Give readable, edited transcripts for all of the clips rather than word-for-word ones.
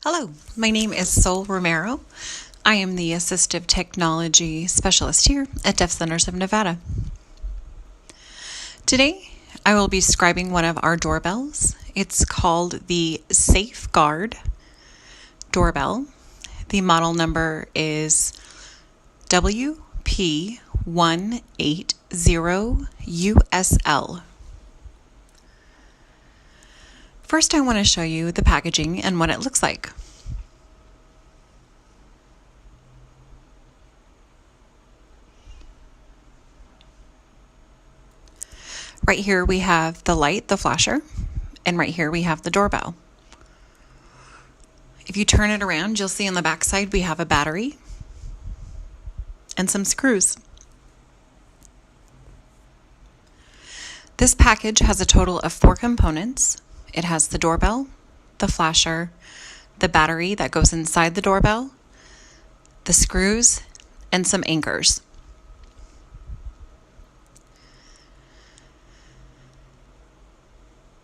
Hello, my name is Sol Romero. I am the Assistive Technology Specialist here at Deaf Centers of Nevada. Today, I will be describing one of our doorbells. It's called the Safeguard doorbell. The model number is WP180USL. First, I want to show you the packaging and what it looks like. Right here we have the light, the flasher, and right here we have the doorbell. If you turn it around, you'll see on the back side we have a battery and some screws. This package has a total of 4 components. It has the doorbell, the flasher, the battery that goes inside the doorbell, the screws, and some anchors.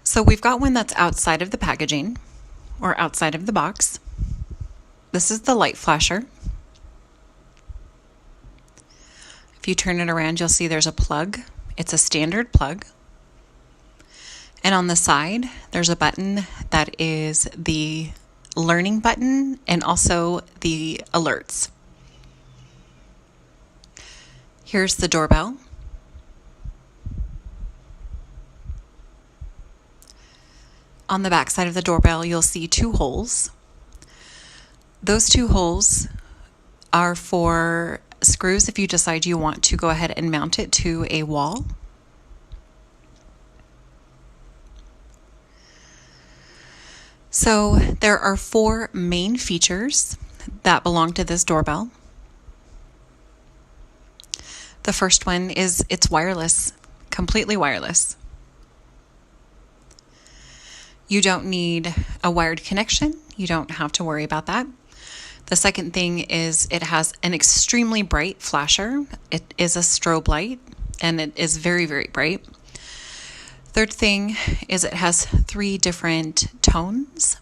So we've got one that's outside of the packaging or outside of the box. This is the light flasher. If you turn it around, you'll see there's a plug. It's a standard plug. And on the side, there's a button that is the learning button and also the alerts. Here's the doorbell. On the back side of the doorbell, you'll see 2 holes. Those 2 holes are for screws if you decide you want to go ahead and mount it to a wall. So there are 4 main features that belong to this doorbell. The first one is it's wireless, completely wireless. You don't need a wired connection. You don't have to worry about that. The second thing is it has an extremely bright flasher. It is a strobe light and it is very, very bright. Third thing is it has 3 different tones.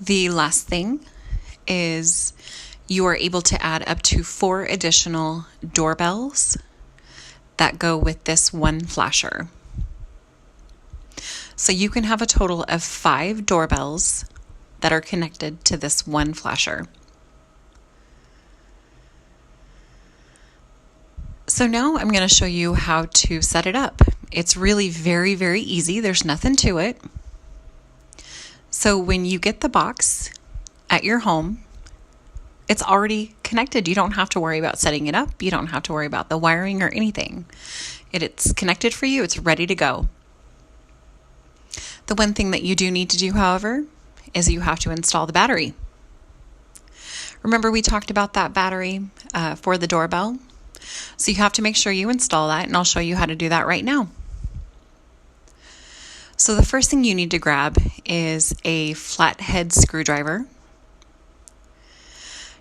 The last thing is you are able to add up to 4 additional doorbells that go with this one flasher. So you can have a total of 5 doorbells that are connected to this one flasher. So now I'm going to show you how to set it up. It's really very, very easy. There's nothing to it. So when you get the box at your home, it's already connected. You don't have to worry about setting it up. You don't have to worry about the wiring or anything. It's connected for you. It's ready to go. The one thing that you do need to do, however, is you have to install the battery. Remember we talked about that battery for the doorbell? So you have to make sure you install that, and I'll show you how to do that right now. So the first thing you need to grab is a flathead screwdriver.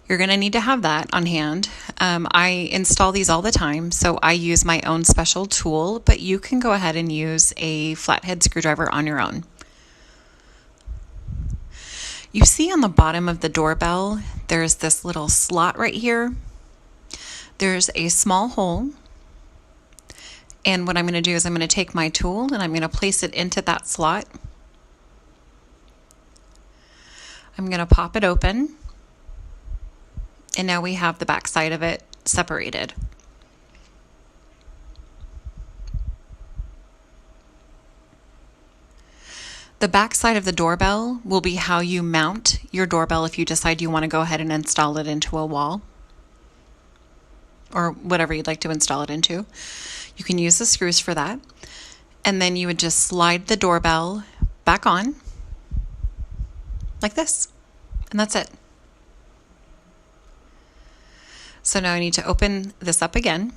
You're going to need to have that on hand. I install these all the time, so I use my own special tool, but you can go ahead and use a flathead screwdriver on your own. You see on the bottom of the doorbell, there's this little slot right here. There's a small hole, and what I'm going to do is I'm going to take my tool and I'm going to place it into that slot. I'm going to pop it open. And now we have the back side of it separated. The back side of the doorbell will be how you mount your doorbell if you decide you want to go ahead and install it into a wall or whatever you'd like to install it into. You can use the screws for that. And then you would just slide the doorbell back on like this. And that's it. So now I need to open this up again.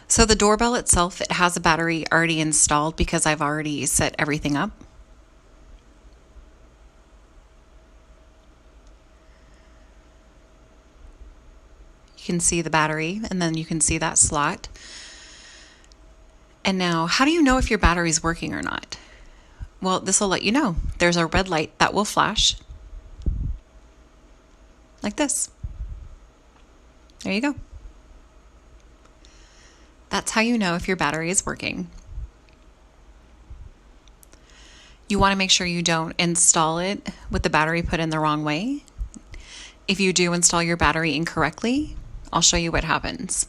So the doorbell itself, it has a battery already installed because I've already set everything up. You can see the battery, and then you can see that slot. And now, how do you know if your battery is working or not? Well, this will let you know. There's a red light that will flash like this. There you go. That's how you know if your battery is working. You want to make sure you don't install it with the battery put in the wrong way. If you do install your battery incorrectly, I'll show you what happens.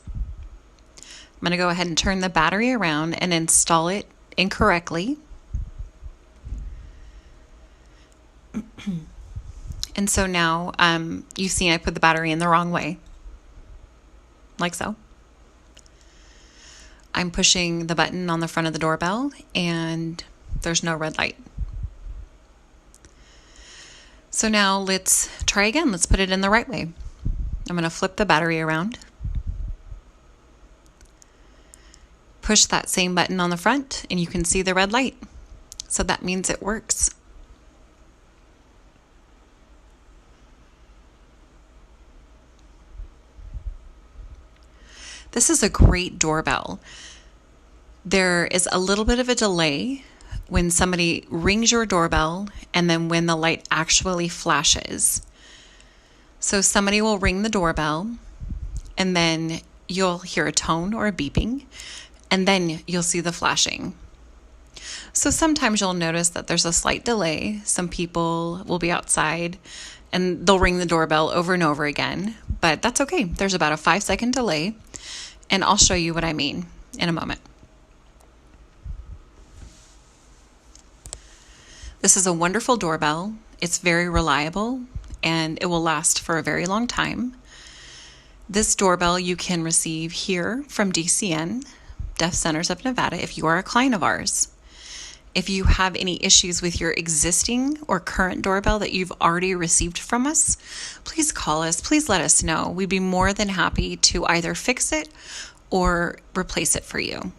I'm going to go ahead and turn the battery around and install it incorrectly. And so now you see I put the battery in the wrong way, like so. I'm pushing the button on the front of the doorbell and there's no red light. So now let's try again. Let's put it in the right way. I'm going to flip the battery around. Push that same button on the front and you can see the red light. So that means it works. This is a great doorbell. There is a little bit of a delay when somebody rings your doorbell and then when the light actually flashes. So somebody will ring the doorbell and then you'll hear a tone or a beeping and then you'll see the flashing. So sometimes you'll notice that there's a slight delay. Some people will be outside and they'll ring the doorbell over and over again, but that's okay. There's about a 5-second delay and I'll show you what I mean in a moment. This is a wonderful doorbell. It's very reliable and it will last for a very long time. This doorbell you can receive here from DCN, Deaf Centers of Nevada, if you are a client of ours. If you have any issues with your existing or current doorbell that you've already received from us, please call us. Please let us know. We'd be more than happy to either fix it or replace it for you.